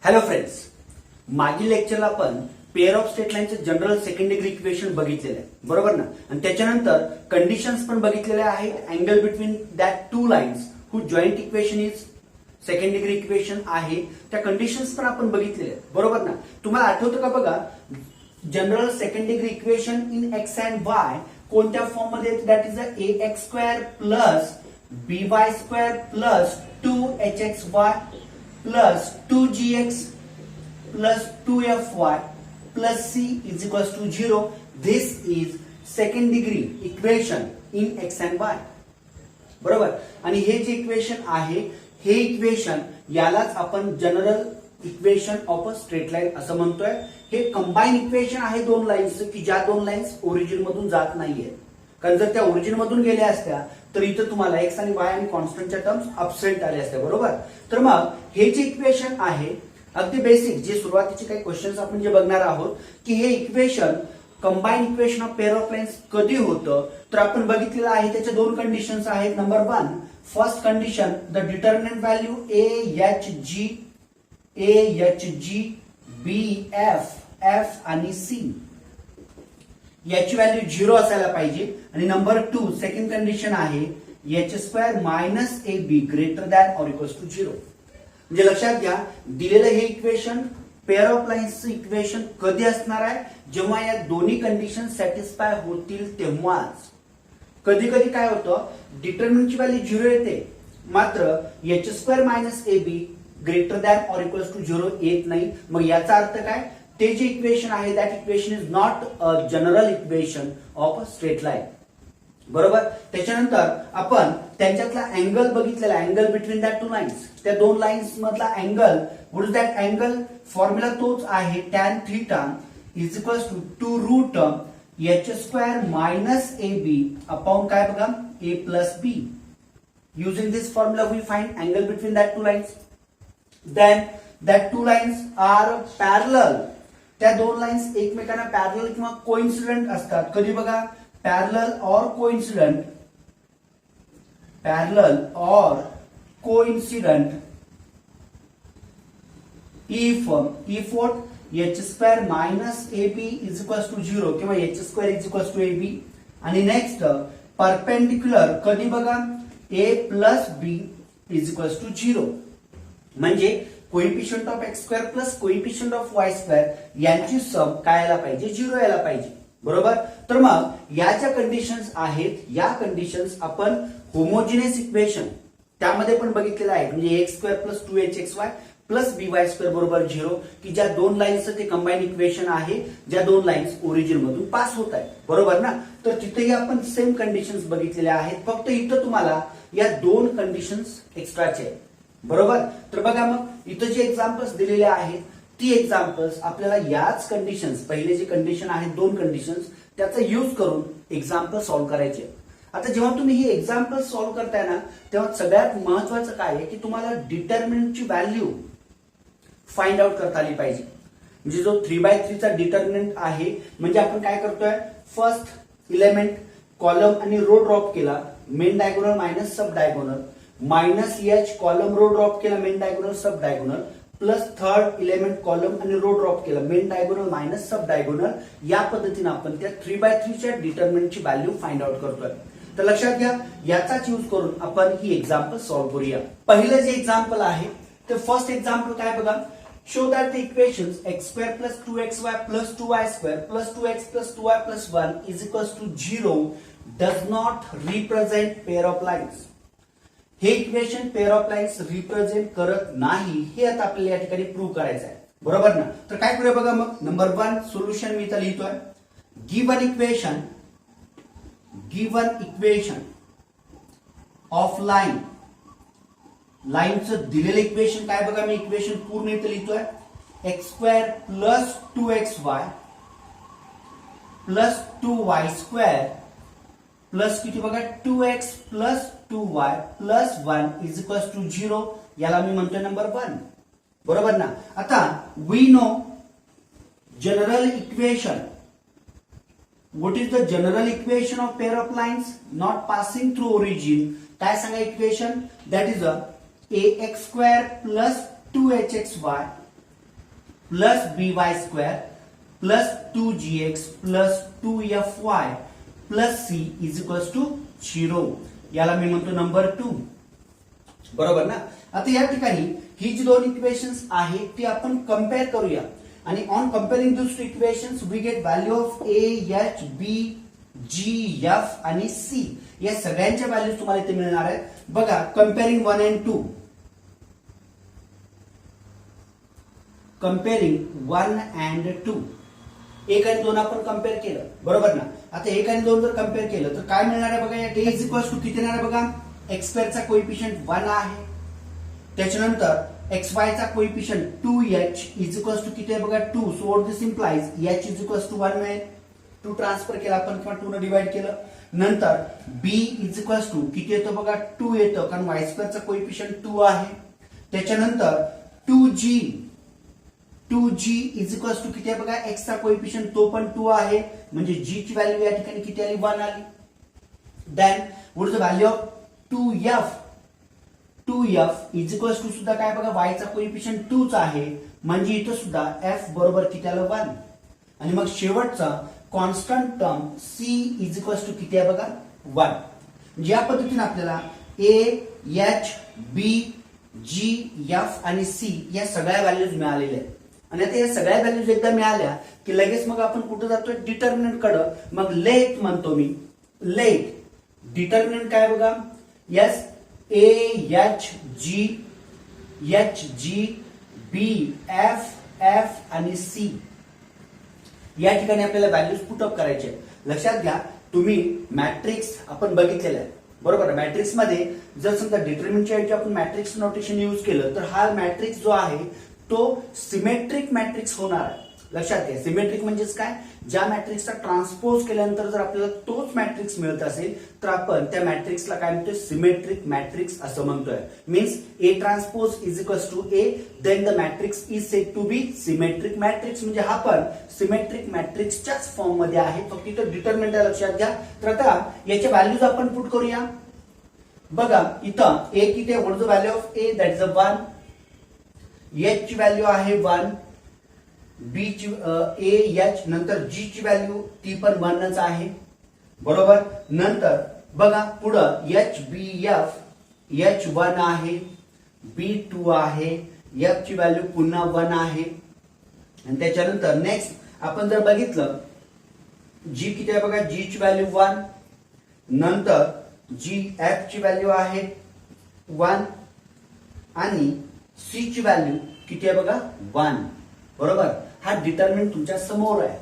Hello friends, मागील लेक्चरला आपण pair of straight लाईनचे जनरल सेकंड डिग्री इक्वेशन बघितलेले आहे, बरोबर ना. आणि त्याच्यानंतर कंडिशन्स पण बघितलेले आहेत. Angle between that two lines who joint equation is second degree equation आहे, त्या कंडिशन्स पण आपण बघितलेले आहेत, बरोबर ना. तुम्हाला आठवतं का बघा, general second degree equation in x and y कोणत्या फॉर्म मध्ये येते? That is a x square plus B Y square plus 2hxy plus 2gx plus 2fy plus c is equals to 0. This is second degree equation in x and y. बरोबर. आणि हे जे equation आहे, हे equation यालाच आपण general equation of a straight line असं म्हणतोय. हे कंबाईन इक्वेशन आहे दोन लाईन्सचं, की ज्या दोन लाईन्स ओरिजिन मधून जात नाहीये. कारण जर त्या ओरिजिन मधून गेल्या असत्या तर इथं तुम्हाला एक्स आणि वाय आणि कॉन्स्टंटच्या टर्म्स अपसेट आले असते, बरोबर. तर मग हे जे इक्वेशन आहे अगदी बेसिक, जे सुरुवातीचे काही क्वेश्चन्स आपण जे बघणार आहोत, की हे equation combine equation of pair of lines कधी होतं, तर आपण बघितलेलं आहे. त्याच्या दोन कंडिशन्स आहेत. Number 1, first condition, the determinant value a h g b f आणि सी याची व्हॅल्यू 0 असायला पाहिजे. आणि नंबर 2, सेकंड कंडिशन आहे h square minus A b greater than or equals to 0. म्हणजे लक्षात घ्या, दिलेलं हे इक्वेशन पेअर ऑफ लाईन्सचं इक्वेशन कधी असणार आहे? जेव्हा या दोन्ही कंडिशन सॅटिस्फाय होतील तेव्हाच. कधी कधी काय होतं, डिटर्मिनंटची व्हॅल्यू 0 येते, मात्र H square minus A b greater than or equals to 0 येत नाही. मग याचा अर्थ काय? ते जे इक्वेशन आहे that equation is not a general equation of a straight line, बरोबर. त्याच्यानंतर आपण त्यांच्यातला अँगल बघितलेला, angle between that two lines, त्या दोन लाईन्स मधला angle, what is that angle? Formula तोच आहे, tan theta is equals to root H square minus A B upon काय बघा, A plus B. Using this formula we find angle between that two lines. Then that two lines R parallel. त्या दोन lines एकमेकांना parallel किंवा coincident असतात. कधी बघा, parallel और कोइन्सिडेंट, पॅरलल और coincident if what H square minus A B is equals to 0 किंवा H square is equals to A B. आणि नेक्स्ट परपेंडिक्युलर, कधी बघा, A plus B is equals to 0. म्हणजे coefficient of X square plus coefficient of Y square यांची sum काय यायला पाहिजे? 0 यायला पाहिजे, बरोबर. तर मग या ज्या कंडिशन्स आहेत, या कंडिशन्स आपण होमोजिनियस इक्वेशन त्यामध्ये पण बघितलेलं आहे. म्हणजे X square plus 2hxy plus बी वाय स्क्वेअर बरोबर 0, की ज्या दोन लाईन्सचं ते कंबाईन इक्वेशन आहे, ज्या दोन लाईन्स ओरिजिन मधून पास होत आहेत, बरोबर ना. तर तिथेही आपण सेम कंडिशन्स बघितलेल्या आहेत, फक्त इथं तुम्हाला या दोन कंडिशन्स एक्स्ट्राचे आहेत, बरोबर. तर बघा, मग इथं जे एक्झाम्पल्स दिलेले आहेत, ती एक्झाम्पल्स आपल्याला याच कंडिशन्स, पहिले जे कंडिशन आहेत दोन कंडिशन्स, त्याचा यूज करून एक्झाम्पल सॉल्व्ह करायचे. आता जेव्हा तुम्ही ही एक्झाम्पल सॉल्व्ह करताय ना, तेव्हा सगळ्यात महत्वाचं काय आहे, की तुम्हाला डिटर्मिनंटची व्हॅल्यू फाइंड आउट करता आली पाहिजे. म्हणजे जो 3/3 चा डिटर्मिनंट आहे, म्हणजे आपण काय करतोय, फर्स्ट इलेमेंट कॉलम आणि रो ड्रॉप केला, main diagonal minus sub diagonal, minus H column row drop केला, main diagonal sub diagonal, plus third element column आणि रो ड्रॉप केला, main diagonal minus sub diagonal. या पद्धतीने आपण त्या 3/3 च्या डिटर्मिनंटची व्हॅल्यू फाइंड आउट करतोय. तर लक्षात घ्या, याचाच यूज करून आपण ही एक्झाम्पल सॉल्व्ह करूया. पहिलं जे एक्झाम्पल आहे ते फर्स्ट एक्झाम्पल काय बघा, show that the equations X square plus 2xy plus 2y square plus 2x plus 2y plus 1 is equals to 0 does not represent pair of lines. हे equation pair of lines represent करत नाही, हे आता आपल्याला या ठिकाणी प्रूव्ह करायचं आहे, बरोबर ना. तर काय करूया बघा, मग नंबर 1 सोल्युशन मी इथं लिहितोय. गिव्हन इक्वेशन ऑफ लाईन, लाईनचं दिलेलं इक्वेशन काय बघा, मी इक्वेशन पूर्ण इथं लिहितोय. X square plus 2xy plus 2y square plus किती बघा, 2x plus 2y plus 1 is equals to 0. याला मी म्हणतोय नंबर 1, बरोबर ना. आता we know general equation. What is the general equation of pair of lines not passing through origin? काय सांगा equation? That is a ax square plus 2hxy plus by² plus 2gx plus 2fy plus c is equals to 0. याला मी म्हणतो number 2. बरोबर ना. आता या ठिकाणी ही जी दोन इक्वेशन्स आहेत ती आपण कम्पेअर करूया आणि on comparing this two equations we get value of a, h, b, g, f आणि c. या सगळ्यांच्या व्हॅल्यूज तुम्हाला इथे मिळणार आहेत. बघा कम्पेअरिंग 1 and 2. Comparing 1 and 2. 1 आणि 2 आपण कम्पेअर केलं. बरोबर ना. आता 1 आणि 2 जर कम्पेअर केलं तर काय मिळणार आहे बघा. या a इज इक्वल्स टू किती येणार आहे बघा. x² चा कोएफिशियंट 1 आहे. त्याच्यानंतर xy चा coefficient 2h is equals to किती आहे बघा 2. So what this implies h is equals to 1 मिळेल. 2 ट्रान्सफर केला आपण किंवा 2 ने डिवाइड केलं. नंतर b इज इक्वल्स टू किती येतं बघा 2 येतं कारण y² चा कोएफिशियंट 2 आहे. त्याच्यानंतर 2g इज इक्वल्स टू किती आहे बघा x चा कोएफिशियंट तो पण 2 आहे म्हणजे g ची व्हॅल्यू या ठिकाणी किती आली 1 आली. Then what is the value of 2f is equals to सुद्धा काय बघा y चा कोएफिशियंट 2 च आहे म्हणजे इथं सुद्धा f बरोबर किती आलं 1. आणि मग शेवटचा constant term c is equals to किती आहे बघा 1. ज्या पद्धतीने आपल्याला a, h, b, g, f आणि c या सगळ्या व्हॅल्यूज मिळालेल्या आहेत. आणि आता या सगळ्या व्हॅल्यूज एकदा मिळाल्या की लगेच मग आपण कुठे जातोय डिटर्मिनंट कडे. मग लेट म्हणतो मी. लेट डिटर्मिनंट काय बघा yes a, h, g, b, f आणि c या ठिकाणी आपल्याला व्हॅल्यूज पुटअप करायचे. लक्षात घ्या तुम्ही मॅट्रिक्स आपण बघितलेला आहे. बरोबर. मॅट्रिक्स मध्ये जर समजा डिटर्मिनंटच्या ऐवजी आपण मॅट्रिक्स नोटेशन यूज केलं तर हा मॅट्रिक्स जो आहे तो सिमेट्रिक मॅट्रिक्स होणार आहे. लक्षात घ्या. सिमेट्रिक म्हणजेच काय. ज्या मॅट्रिक्सचा ट्रान्सपोज केल्यानंतर जर आपल्याला तोच मॅट्रिक्स मिळत असेल तर आपण त्या मॅट्रिक्सला काय म्हणतोय सिमेट्रिक मॅट्रिक्स असं म्हणतोय. Means a transpose is equals to a then the matrix is said to be symmetric matrix. म्हणजे हा पण सिमेट्रिक मॅट्रिक्सच्याच फॉर्म मध्ये आहे. फक्त इथं डिटर्मिनंट लक्षात घ्या. तर आता याच्या व्हॅल्यूज आपण पुट करूया. बघा इथं ए किती आहे. What is the value of A that is a 1. h ची व्हॅल्यू आहे 1. b ची a h नंतर g ची व्हॅल्यू ती पण 1च आहे. बरोबर. नंतर बघा पुढं h b f h 1 आहे b 2 आहे f ची व्हॅल्यू पुन्हा 1 आहे. आणि त्याच्यानंतर नेक्स्ट आपण जर बघितलं g किती आहे बघा g ची व्हॅल्यू 1. नंतर g f ची व्हॅल्यू आहे 1 आणि c ची व्हॅल्यू किती आहे बघा 1. बरोबर. हा डिटर्मिनंट तुमच्या समोर आहे.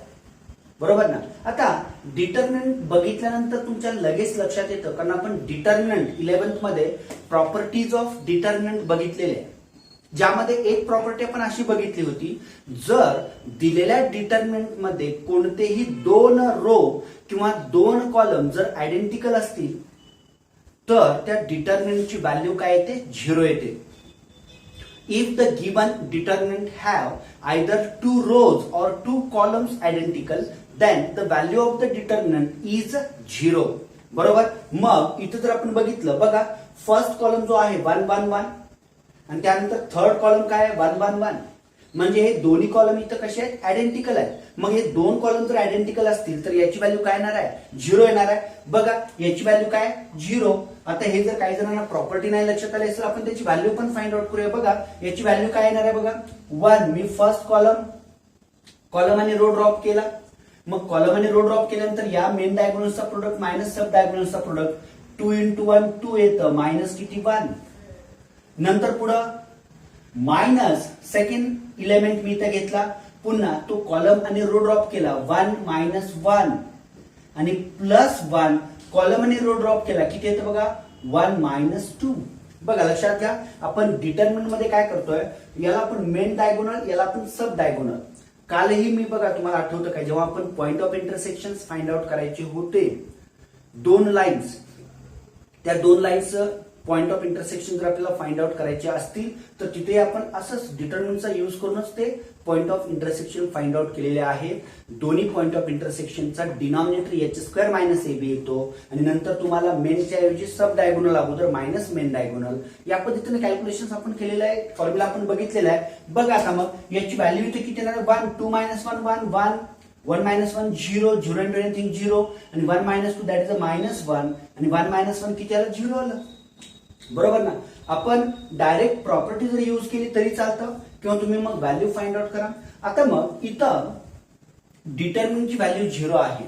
बरोबर ना. आता डिटर्मिनंट बघितल्यानंतर तुमच्या लगेच लक्षात येतं कारण आपण डिटर्मिनंट 11th मध्ये प्रॉपर्टीज ऑफ डिटर्मिनंट बघितलेले आहे. ज्यामध्ये एक प्रॉपर्टी आपण अशी बघितली होती जर दिलेल्या डिटर्मिनंट मध्ये कोणतेही 2 रो किंवा 2 कॉलम जर आयडेंटिकल असतील तर त्या डिटर्मिनंटची व्हॅल्यू काय येते 0 येते. If the given determinant have either 2 rows or 2 columns identical, then the value of the determinant is 0. बरोबर. मग इथं जर आपण बघितलं बघा फर्स्ट कॉलम जो आहे 1 1 1 आणि त्यानंतर थर्ड कॉलम काय आहे 1 1 1. म्हणजे हे दोन्ही कॉलम इथं कसे आहेत आयडेंटिकल आहेत. मग हे 2 कॉलम जर आयडेंटिकल असतील तर याची व्हॅल्यू काय येणार आहे 0 येणार आहे. बघा याची व्हॅल्यू काय 0. आता हे जर काही जणांना प्रॉपर्टी नाही लक्षात आली असेल आपण त्याची व्हॅल्यू पण फाइंड आउट करूया. बघा याची व्हॅल्यू काय येणार आहे बघा 1. मी फर्स्ट कॉलम आणि रो ड्रॉप केला. मग कॉलम आणि रो ड्रॉप केल्यानंतर या मेन डायगोनलचा प्रोडक्ट मायनस सब डायगोनलचा प्रोडक्ट 2 into 1 2 येतं मायनस किती 1. नंतर पुढं मायनस सेकंड इलेमेंट मी इथं घेतला. पुन्हा तो कॉलम आणि रो ड्रॉप केला 1 - 1 आणि प्लस 1 कॉलम आणि रो ड्रॉप केला किती येतं बघा 1 - 2. बघा लक्षात घ्या आपण डिटर्मिनंट मध्ये काय करतोय याला आपण मेन डायगोनल याला आपण सब डायगोनल. कालही मी बघा तुम्हाला आठवतं का जेव्हा आपण point of intersection find out करायचे होते 2 लाईन्स त्या 2 लाईन्स पॉइंट ऑफ इंटरसेक्शन जर आपल्याला फाइंड आउट करायचे असतील तर तिथे आपण असंच डिटर्मिनंटचा यूज करूनच ते point of intersection find out केलेले आहे. दोन्ही पॉइंट ऑफ इंटरसेक्शनचा डिनॉमिनेटर एच स्क्वेअर मायनस ए बी येतो आणि नंतर तुम्हाला मेनच्या ऐवजी सब डायगोनल अगोदर मायनस मेन डायगोनल या पद्धतीने कॅल्क्युलेशन आपण केलेलं आहे. फॉर्म्युला आपण बघितलेला आहे. बघा आता मग याची व्हॅल्यू इथे किती येणार? 1 2 minus 1 1 1 1 minus 1 0 0 and anything 0 आणि 1 minus 2 that is a -1 आणि 1 minus 1 किती आलं? 0 आलं. बरोबर ना. आपण डायरेक्ट प्रॉपर्टी जर यूज केली तरी चालतं किंवा तुम्ही मग व्हॅल्यू फाइंड आउट करा. आता मग इथं डिटर्मिनंटची व्हॅल्यू 0 आहे.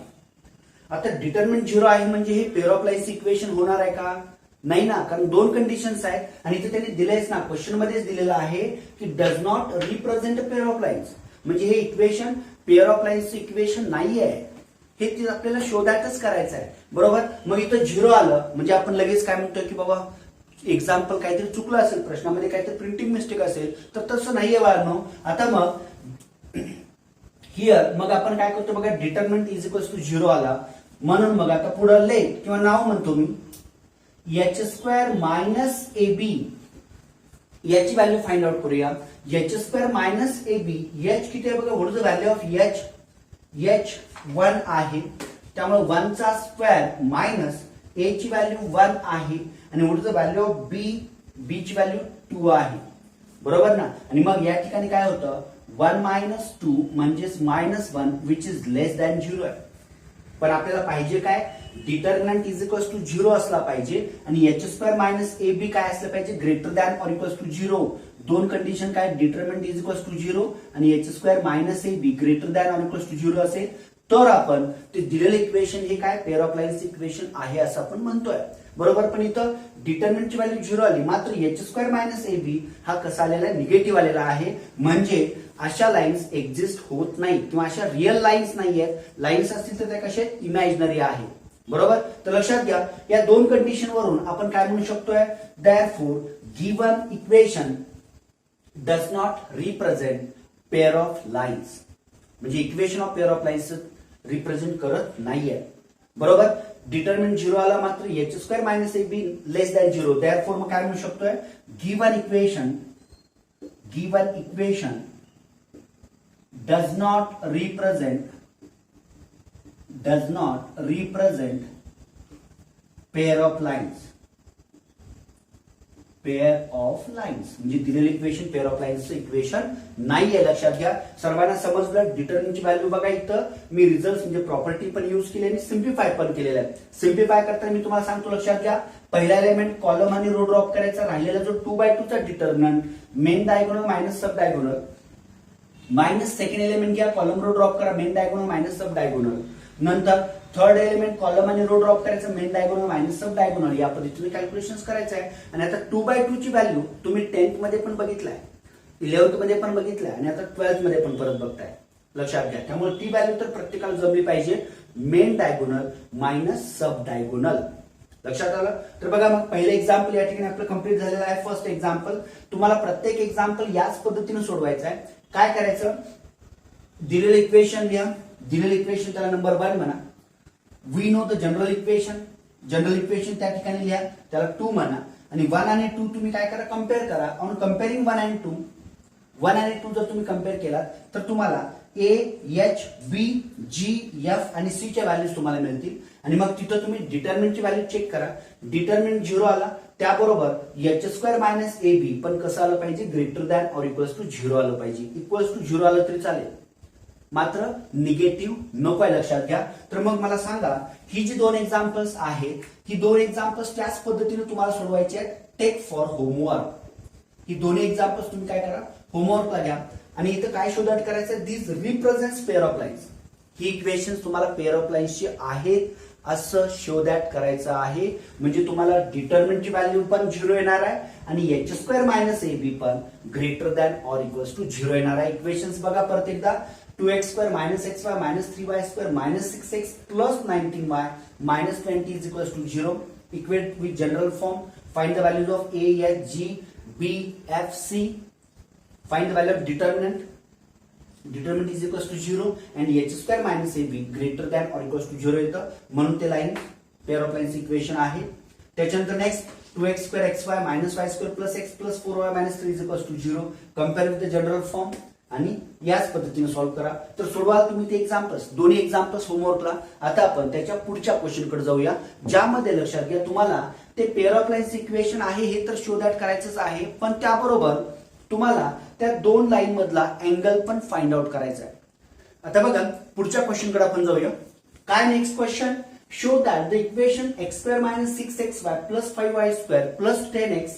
आता डिटर्मिनंट 0 आहे म्हणजे हे पेअर ऑफ लाईन्स इक्वेशन होणार आहे का? नाही ना, कारण दोन कंडिशन्स आहेत आणि इथे त्यांनी दिलेच ना, क्वेश्चन मध्येच दिलेलं आहे की does not represent pair of lines. म्हणजे हे equation pair of lines equation नाही आहे. हे आपल्याला शोधायचंच करायचं आहे. बरोबर. मग इथं 0 आलं म्हणजे आपण लगेच काय म्हणतोय की बाबा एक्झाम्पल काहीतरी चुकलं असेल, प्रश्नामध्ये काहीतरी प्रिंटिंग मिस्टेक असेल, तर तसं नाहीये बाळांनो. आता मग हिअर मग आपण काय करतो बघा, डिटर्मिनंट इज इक्वल्स टू 0 आला म्हणून मग आता पुढे लेट किंवा नाव म्हणतो मी एच स्क्वेअर मायनस ए बी याची व्हॅल्यू फाइंड आउट करूया. एच स्क्वेअर मायनस ए बी एच किती आहे बघा, what is the value of H? H 1 आहे त्यामुळे 1 चा स्क्वेअर मायनस ए ची व्हॅल्यू 1 आहे आणि what is the value of B? B ची व्हॅल्यू 2 आहे. बरोबर ना. आणि मग या ठिकाणी काय होतं 1 minus 2 म्हणजेच -1 विच इज लेस दॅन 0 आहे. पण आपल्याला पाहिजे काय? डिटर्मिनंट इज इक्वल्स टू 0 असला पाहिजे आणि एच स्क्वेअर मायनस ए बी काय असलं पाहिजे? Greater than or equals to 0. दोन कंडिशन काय? डिटर्मिनंट इज इक्वल्स टू 0 आणि H square minus A b greater than or equals to 0 असेल तर आपण ते दिलेलं इक्वेशन हे काय पेअर ऑफ लाईन्स इक्वेशन आहे असं आपण म्हणतोय. बरोबर. पण इथं डिटर्मिनंटची व्हॅल्यू 0 आली मात्र एच स्क्वेअर मायनस ए बी हा कसा आलेला आहे? निगेटिव्ह आलेला आहे. म्हणजे अशा लाईन्स एक्झिस्ट होत नाही किंवा अशा रिअल लाईन्स नाही आहेत. लाईन्स असतील तर त्या कशा इमॅजिनरी आहे. बरोबर. तर लक्षात घ्या या दोन कंडिशन वरून आपण काय म्हणू शकतोय? Therefore given equation does not represent pair of lines. म्हणजे equation of pair of lines represent करत नाहीये. बरोबर. डिटर्मिनंट 0 आला मात्र एच स्क्वेअर मायनस ए बी लेस दॅन 0. देअरफॉर मग काय म्हणू शकतोय? Given equation does not represent pair of lines. म्हणजे दिलेलं इक्वेशन पेअर ऑफ लाईन्स इक्वेशन नाहीये. लक्षात घ्या. सर्वांना समजलं. डिटर्मिनंटची व्हॅल्यू बघा इथं मी रिझल्ट म्हणजे प्रॉपर्टी पण यूज केली आणि सिम्प्लिफाय पण केलेलं आहे. सिम्प्लिफाय करताना मी तुम्हाला सांगतो लक्षात घ्या. पहिला एलिमेंट कॉलम आणि रो ड्रॉप करायचा. राहिलेला जो 2/2 चा determinant main diagonal minus sub diagonal minus second element घ्या कॉलम रो ड्रॉप करा main diagonal minus sub diagonal. नंतर थर्ड एलिमेंट कॉलम आणि रो ड्रॉप करायचं main diagonal minus sub diagonal. या पद्धतीने कॅल्क्युलेशन करायचं आहे. आणि आता 2/2 ची व्हॅल्यू तुम्ही 10th मध्ये पण बघितलाय, 11th मध्ये पण बघितलाय आणि आता 12th मध्ये पण परत बघताय. लक्षात घ्या. त्यामुळे ती व्हॅल्यू तर प्रत्येकाला जमली पाहिजे. Main diagonal minus sub diagonal. लक्षात आलं. तर बघा मग पहिलं एक्झाम्पल या ठिकाणी आपलं कंप्लीट झालेलं आहे. First example. तुम्हाला प्रत्येक एक्झाम्पल याच पद्धतीने सोडवायचं आहे. काय करायचं? दिलेलं इक्वेशन लिहा. दिलेलं इक्वेशन त्याला नंबर 1 म्हणा. We know the general equation. General equation त्या ठिकाणी लिहा त्याला 2 म्हणा आणि 1 आणि 2 तुम्ही काय करा? कम्पेअर करा. ऑन कम्पेअरिंग 1 आणि 2 जर तुम्ही कम्पेअर केला तर तुम्हाला a h b g f आणि सी च्या व्हॅल्यूज तुम्हाला मिळतील आणि मग तिथं तुम्ही डिटर्मिनंटची व्हॅल्यू चेक करा. डिटर्मिनंट 0 आला त्याबरोबर h square minus A B पण कसं आलं पाहिजे? Greater than or equals to 0 आलं पाहिजे. इक्वल्स टू 0 आलं तरी चालेल मात्र निगेटिव्ह नको आहे. लक्षात घ्या. तर मग मला सांगा ही जी 2 एक्झाम्पल्स आहेत ही 2 एक्झाम्पल्स त्याच पद्धतीने तुम्हाला सोडवायचे आहेत. Take for homework. ही दोन्ही एक्झाम्पल्स तुम्ही काय करा? होमवर्कला घ्या आणि इथं काय शोधात करायचं? This represents pair of lines. ही इक्वेशन तुम्हाला पेअर ऑफ लाईन्सची आहेत असं शोधात करायचं आहे. म्हणजे तुम्हाला डिटर्मिनंटची व्हॅल्यू पण 0 येणार आहे आणि H square minus A B पण greater than or equals to 0 येणार आहे. इक्वेशन्स बघा परत एकदा. 2x square minus xy minus 3y square minus 6x plus 19y minus 20 is equals to 0. Equate with general form. Find the values of a, h, g, b, f, c. Find the value of determinant. Determinant is equals to 0 and h square minus ab greater than or equals to 0 येतं म्हणून ते line pair of lines equation आहे. त्याच्यानंतर next 2x square xy minus y square plus x plus 4y minus 3 is equals to 0. Compare with the general form. आणि याच पद्धतीने solve करा. तर सोडवा तुम्ही ते एक्झाम्पल्स, दोन्ही एक्झाम्पल्स होमवर्कला. आता आपण त्याच्या पुढच्या क्वेश्चन कडे जाऊया, ज्यामध्ये लक्षात घ्या तुम्हाला ते पेअर ऑफ लाईन्स इक्वेशन आहे हे तर शो दॅट करायचंच आहे, पण त्याबरोबर तुम्हाला त्या दोन लाईन मधला अँगल पण फाइंड आउट करायचा आहे. आता बघा पुढच्या क्वेश्चन कडे आपण जाऊया. काय next question, show that the equation x square minus 6xy plus 5y square plus 10x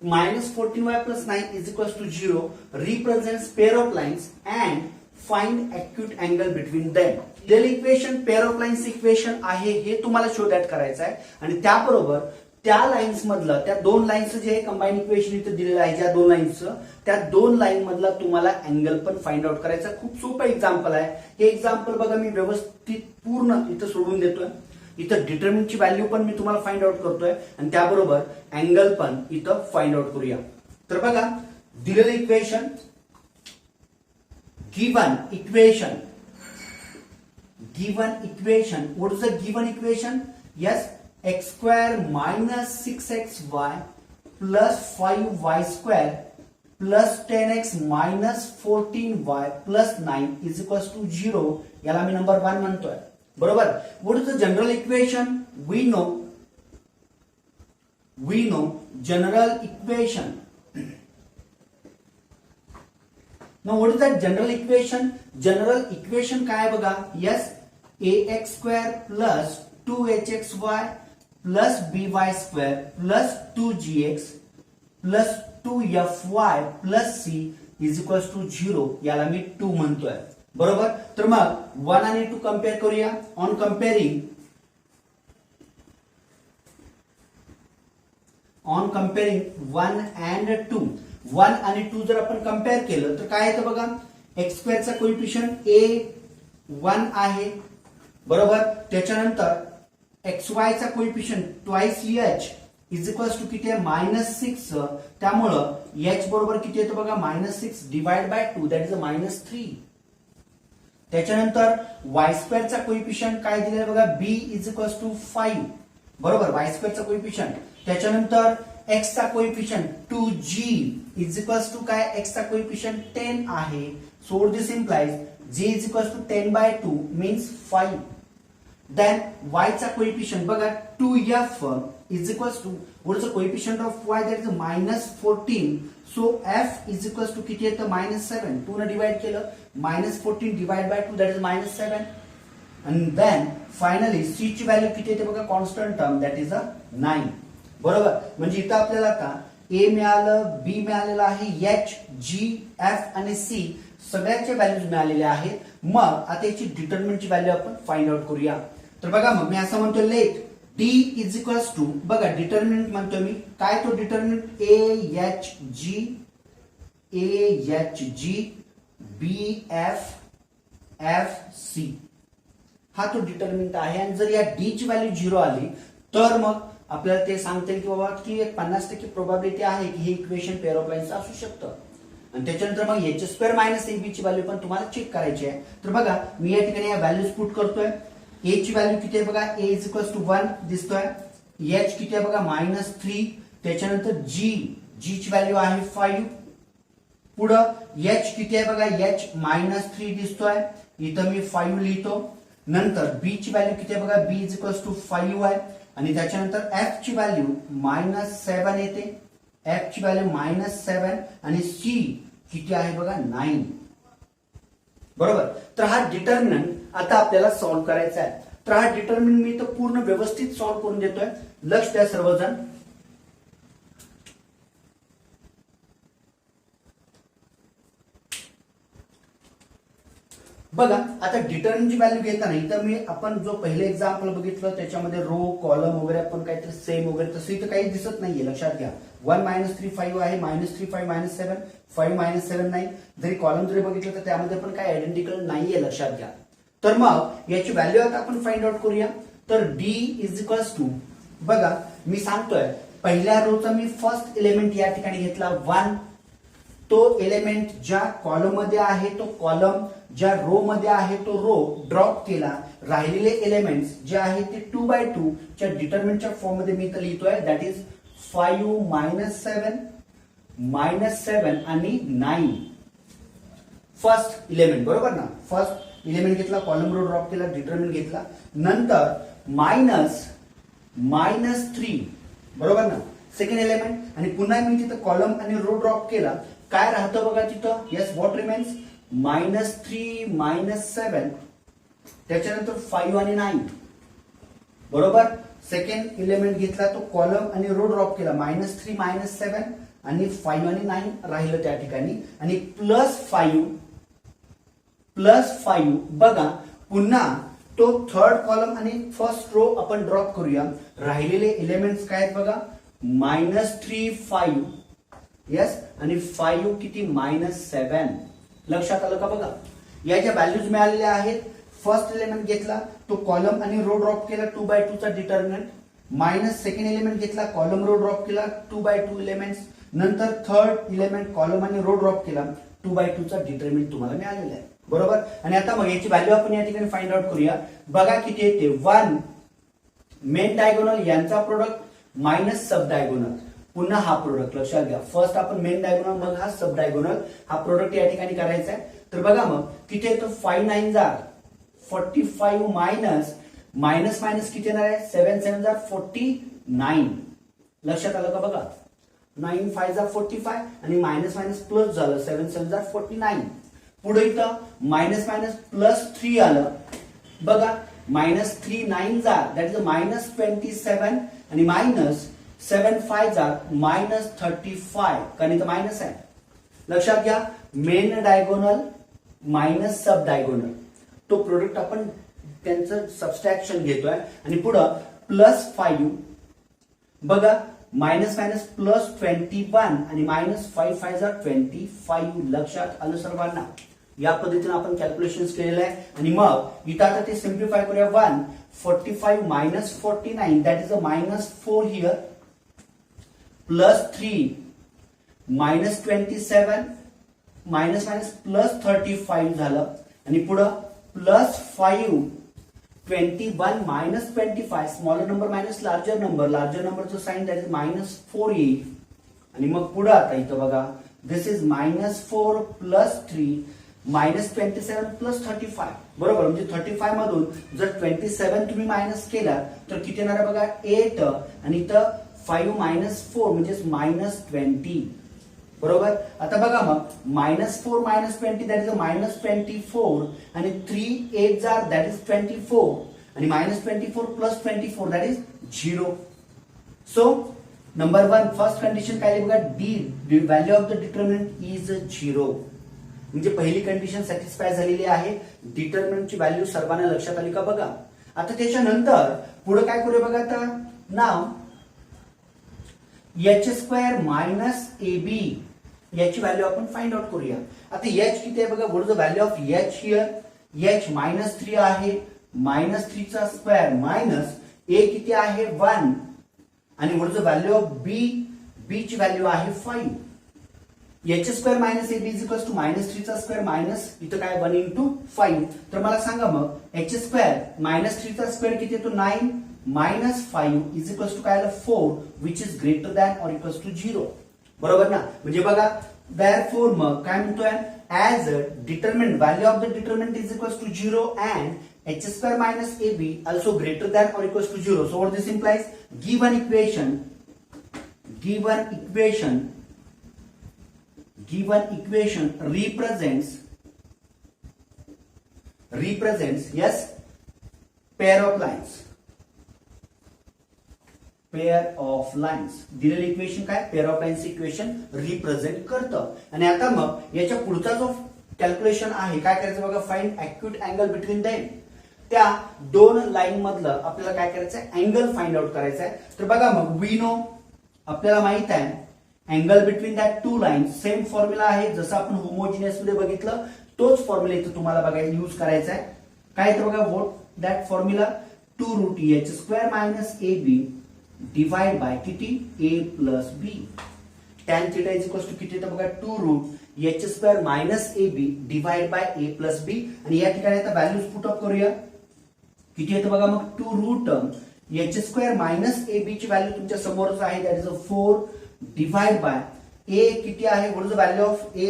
minus 14y plus 9 is equals to 0 represents pair of lines and find acute angle between them. दिलेलं इक्वेशन pair of lines equation आहे हे तुम्हाला show that करायचं आहे, आणि त्याबरोबर त्या लाईन्स मधलं, त्या दोन लाईन्स जे कंबाईन इक्वेशन इथं दिलेलं आहे, ज्या दोन लाईन्सचं, त्या दोन लाईन मधला तुम्हाला अँगल पण फाइंड आउट करायचा. खूप सोपं एक्झाम्पल आहे हे. एक्झाम्पल बघा मी व्यवस्थित पूर्ण इथं सोडून देतोय. इथं डिटर्मिनंटची व्हॅल्यू पण मी तुम्हाला फाइंड आउट करतोय, आणि त्याबरोबर अँगल पण इथं फाइंड आउट करूया. तर बघा दिलेलं equation, given equation, what is the given equation? Yes, x square minus 6xy plus 5y square plus 10x minus 14y plus 9 is equals to 0. याला मी नंबर 1 म्हणतोय, बरोबर. What is the general equation? We know general equation. Now what is that general equation? General equation काय बघा, yes, ax square plus 2hxy plus by square plus 2gx plus 2fy plus c is equals to 0. याला मी 2 म्हणतोय, बरोबर. तर मग 1 आणि 2 compare करूया. On कंपेअरिंग 1 and 2, 1 आणि 2 जर आपण कंपेअर केलं तर काय येतं बघा, एक्स स्क्वेअरचा कोइफिशियंट a1 आहे, बरोबर. त्याच्यानंतर एक्स वाय चा coefficient twice h is equals to किती आहे, -6. त्यामुळं h बरोबर किती येतं बघा, -6 डिवाइड बाय 2 दॅट इज -3. त्याच्यानंतर y स्क्वेअरचा कोइफिशियंट काय दिलेला बघा, b इज इक्वल्स टू 5, बरोबर, y स्क्वेअरचा कोइफिशियंट. त्याच्यानंतर x चा coefficient 2g is equals to काय, x चा कोइफिशियंट 10 आहे. So this implies g is equals to 10/2 means 5. Then y चा कोइफिशियंट बघा 2f is equals to, what is the coefficient of y, that is -14. So f is equals to किती येतं, -7. 2 ने divide केलं, -14 divide by 2 that is -7. आणि then finally c ची value किती येते बघा, कॉन्स्टंट टर्म दॅट इज 9, बरोबर. म्हणजे इथं आपल्याला आता a मिळालं, b मिळालेलं आहे, h, g, f आणि c सगळ्याच्या व्हॅल्यूज मिळालेल्या आहेत. मग आता याची डिटर्मिनंटची व्हॅल्यू आपण फाइंड आउट करूया. तर बघा मग मी असं म्हणतो, let d is equals to, बघा डिटर्मिनंट म्हणतो मी काय, तो determinant a h g b f c हा तो डिटर्मिनंट आहे. आणि जर या d ची व्हॅल्यू 0 आली तर मग आपल्याला ते सांगता येईल की बाबा की 50% प्रोबॅबिलिटी आहे की हे इक्वेशन पेअर ऑफ लाईन्स असू शकतं. आणि त्याच्यानंतर मग h स्क्वेअर मायनस ab ची व्हॅल्यू पण तुम्हाला चेक करायची आहे. तर बघा मी या ठिकाणी या व्हॅल्यूज पुट करतोय. a ची व्हॅल्यू किती आहे बघा, a इज इक्वल्स टू 1 दिसतोय. h किती आहे बघा, -3. त्याच्यानंतर g ची व्हॅल्यू आहे 5. पुढं h किती आहे बघा, h -3 दिसतोय, इथं मी 5 लिहितो. नंतर b ची व्हॅल्यू किती आहे बघा, b इज इक्वल्स टू 5 आहे. आणि त्याच्यानंतर f ची व्हॅल्यू -7 येते, f ची व्हॅल्यू -7. आणि c किती आहे बघा, 9, बरोबर. तर हा डिटर्मिनंट आता आपल्याला सॉल्व्ह करायचा आहे. तर हा डिटर्मिनंट मी तर पूर्ण व्यवस्थित सॉल्व्ह करून देतोय, लक्ष द्या सर्वजण. बघा आता डिटर्मिनंटची व्हॅल्यू घेताना इथं मी आपण जो पहिले एक्झाम्पल बघितलं त्याच्यामध्ये रो कॉलम वगैरे आपण काहीतरी सेम वगैरे तसं इथं काही दिसत नाहीये, लक्षात घ्या. 1 -3 5 आहे, -3 5 -7 5 -7 9. जरी कॉलम जरी बघितलं तर त्यामध्ये पण काही आयडेंटिकल नाहीये, लक्षात घ्या. तर मग याची व्हॅल्यू आता आपण फाइंड आउट करूया. तर d इज इक्वल्स टू, बघा मी सांगतोय पहिल्या रोचा मी फर्स्ट एलिमेंट या ठिकाणी घेतला 1. तो एलिमेंट ज्या कॉलम मध्ये आहे तो कॉलम, ज्या रो मध्ये आहे तो रो ड्रॉप केला. राहिलेले एलिमेंट्स जे आहे ते 2/2 च्या डिटर्मिनंटच्या फॉर्म मध्ये मी इथं लिहितोय, दॅट इज 5 -7 -7 आणि 9. फर्स्ट इलेमेंट, बरोबर ना. फर्स्ट इलेमेंट घेतला, कॉलम रो ड्रॉप केला, डिटर्मिनंट घेतला, नंतर -3, बरोबर ना, सेकंड एलिमेंट, आणि पुन्हा मी तिथं कॉलम आणि रो ड्रॉप केला. काय राहतं बघा तिथं, येस व्हॉट रिमेन्स, -3 -7, त्याच्यानंतर 5 आणि 9, बरोबर. सेकंड एलिमेंट घेतला, तो कॉलम आणि रो ड्रॉप केला, -3 -7 आणि 5 आणि 9 राहिलं त्या ठिकाणी, आणि +5 बघा. पुन्हा तो थर्ड कॉलम आणि फर्स्ट रो आपण ड्रॉप करूया. राहिलेले एलिमेंट्स काय आहेत बघा, -3 5, येस, आणि 5 किती, -7. लक्षात आलं का बघा. या ज्या व्हॅल्यूज मिळालेल्या आहेत, फर्स्ट एलिमेंट घेतला, तो कॉलम आणि रो ड्रॉप केला 2/2 चा डिटर्मिनंट, मायनस सेकंड एलिमेंट घेतला, कॉलम रो ड्रॉप केला 2/2 एलिमेंट्स, नंतर थर्ड एलिमेंट कॉलम आणि रो ड्रॉप केला 2/2 चा डिटर्मिनंट तुम्हाला मिळालेला आहे, बरोबर. आणि आता मग याची व्हॅल्यू आपण या ठिकाणी फाइंड आउट करूया. बघा किती येते, 1 मेन डायगोनल यांचा प्रोडक्ट मायनस सब डायगोनल, पुन्हा हा प्रोडक्ट लक्षात घ्या. फर्स्ट आपण मेन डायगोनल, मग हा सब डायगोनल, हा प्रोडक्ट या ठिकाणी करायचा आहे. तर बघा मग किती येतो, 5 9 जार 45 मायनस किती येणार आहे, 7 7 जार 49. लक्षात आलं का बघा, 9 5 जार 45 आणि मायनस प्लस झालं, 7 7 जार 49. पुढे इथं मायनस +3 आलं बघा, -3 9 जार दॅट इज -27 आणि -7 5 जार -35, कारण इथं मायनस आहे. लक्षात घ्या, main diagonal minus sub diagonal, तो प्रोडक्ट आपण त्यांचं सबस्ट्रॅक्शन घेतोय. आणि पुढं +5 बघा, -+21 आणि -5 5 जार 25. लक्षात आलं सर्वांना. या पद्धतीने आपण कॅल्क्युलेशन केलेलं आहे. आणि मग इथं आता ते सिम्प्लिफाय करूया. 145 - 49 दॅट इज अ -4 हिअर, +3 -27 +35 झालं, आणि पुढं +5 21 -25, स्मॉलर नंबर मायनस लार्जर नंबरचं साइन दॅट इज -4 येईल. आणि मग पुढं आता इथं बघा, दिस इज -4 +3 -27 +35, बरोबर. म्हणजे 35 मधून जर 27 तुम्ही मायनस केला तर किती येणार आहे बघा, 8, आणि इथं 5 - 4 म्हणजे -20, बरोबर. आता बघा मग -4 -20 दॅट इज -24, आणि 3 8 जार दॅट इज 24, आणि -24 +24 that is 0. So number 1 first condition काय बघा, D value of the determinant is 0. म्हणजे पहिली कंडिशन सॅटिस्फाय झालेली आहे. डिटर्मिनंटची व्हॅल्यू सर्वांना लक्षात आली का बघा. आता त्याच्यानंतर पुढे काय करूया बघा. आता नाव h² - AB याची व्हॅल्यू आपण फाइंड आउट करूया. आता h किती आहे बघा, what is the value of h here, h -3 आहे, -3 चा स्क्वेअर मायनस a किती आहे 1, आणि what is the value of b ची व्हॅल्यू आहे 5. h² - ab is equals to -3 चा स्क्वेअर मायनस इथं काय 1 × 5. तर मला सांगा मग h² -3 चा स्क्वेअर किती येतो 9 -5 इज इक्वल्स टू काय आलं 4, which is greater than or equals to 0, बरोबर ना. म्हणजे बघा, देअरफॉर मग काय म्हणतोय, as determinant value of the determinant is equals to 0 and h² - ab also greater than or equals to 0. So what this implies, given equation represents yes pair of lines. दिलेलं equation काय, pair of lines equation represent करतं. आणि आता मग याच्या पुढचा जो calculation आहे काय करायचं बघा, फाइंड ऍक्यूट अँगल बिटवीन देम. त्या दोन लाईन मधलं आपल्याला काय करायचं आहे, अँगल फाइंड आउट करायचा आहे. तर बघा मग वी नो, आपल्याला माहित आहे angle between that two line, same formula आहे जसं आपण होमोजिनियस मध्ये बघितलं, तोच फॉर्म्युला इथं तुम्हाला बघायला यूज करायचा आहे. काय तर बघा, what that formula, 2√h² - ab divide by किती, a + b. tan θ is equals to किती, तर बघा 2√h² - ab divide by a + b. आणि या ठिकाणी आता व्हॅल्यूज पुट अप करूया. किती येतं बघा मग, 2√h² - ab ची व्हॅल्यू तुमच्या समोरच आहे, that is 4 divide by a किती आहे, what is the value of a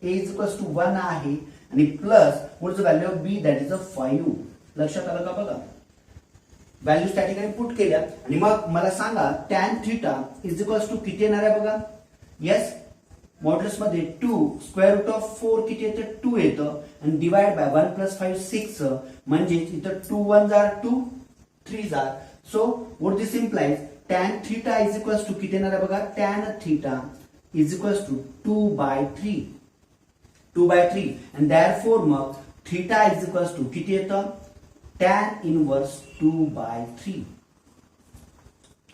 a is equals to 1 आहे आणि प्लस पुढचं value of b that is a 5. लक्षात आलं का बघा, व्हॅल्यूज त्या ठिकाणी पुट केल्या आणि मग मला सांगा tan theta is equals to किती येणार आहे बघा. येस, मॉड्युलस मध्ये 2 स्क्वेअर रूट ऑफ 4 किती येतं 2 येतं आणि डिवाइड बाय 1 प्लस 5 6 म्हणजे इथं 2 1 r 2 3 r. So what this implies tan theta is equals to किती येणार आहे बघा. Tan theta is equals to 2/3 and therefore मग थिटा इज इक्वल्स टू किती येतं tan inverse 2/3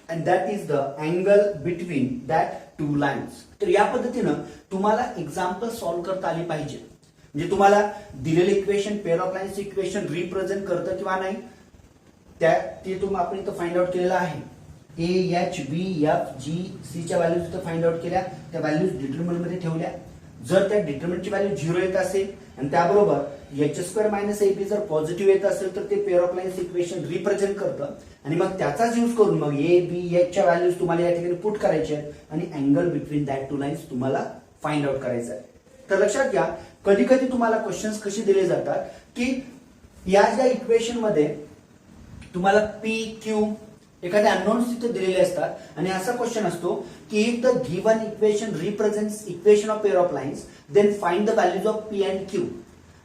and that is the angle between that two lines. तर या पद्धतीनं तुम्हाला एक्झाम्पल सॉल्व्ह करता आली पाहिजे. म्हणजे तुम्हाला दिलेले equation pair of lines equation represent करतं किंवा नाही ते तुम्ही आपण इथं फाइंड आउट केलेलं आहे. A h b f g c च्या व्हॅल्यूज इथं फाइंड आउट केल्या, त्या व्हॅल्यूज डिटर्मिनंट मध्ये ठेवल्या. जर त्या डिटर्मिनंटची व्हॅल्यू 0 येत असेल आणि त्याबरोबर एच स्क्वेअर मायनस ए बी जर पॉझिटिव्ह येत असेल तर ते pair of lines equation represent करतं आणि मग त्याचाच यूज करून मग ए बी एच च्या व्हॅल्यूज तुम्हाला या ठिकाणी पुट करायचे आहेत आणि angle between that two lines तुम्हाला फाइंड आउट करायचं आहे. तर लक्षात घ्या, कधी कधी तुम्हाला क्वेश्चन्स कसे दिले जातात की या ज्या इक्वेशन मध्ये तुम्हाला पी क्यू एखाद्या अननोन्स तिथे दिलेले असतात आणि असा क्वेश्चन असतो की if the given equation represents equation of pair of lines then find the values of P and Q.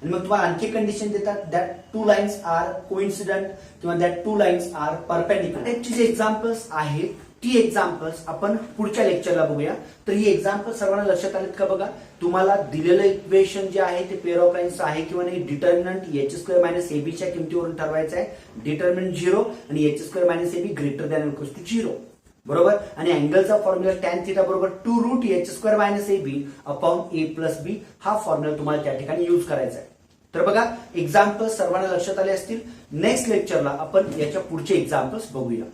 आणि मग तुम्हाला आणखी कंडिशन देतात that two lines are coincident किंवा that two lines are perpendicular. याची जे एक्झाम्पल्स आहेत ती एक्झाम्पल्स आपण पुढच्या लेक्चरला बघूया. तर ही एक्झाम्पल सर्वांना लक्षात आलेत का बघा. तुम्हाला दिलेलं इक्वेशन जे आहे ते पेअर ऑफ लाईन्स आहे किंवा नाही, determinant H square minus AB च्या किमतीवरून ठरवायचं आहे. डिटर्मिनंट 0 आणि H square minus AB greater than equals to 0 बरोबर. आणि अँगलचा फॉर्म्युला टॅन थिटा बरोबर 2 root H square minus AB upon A plus B हा फॉर्म्युला तुम्हाला त्या ठिकाणी यूज करायचा आहे. तर बघा एक्झाम्पल्स सर्वांना लक्षात आले असतील. नेक्स्ट लेक्चरला आपण याच्या पुढचे एक्झाम्पल्स बघूया.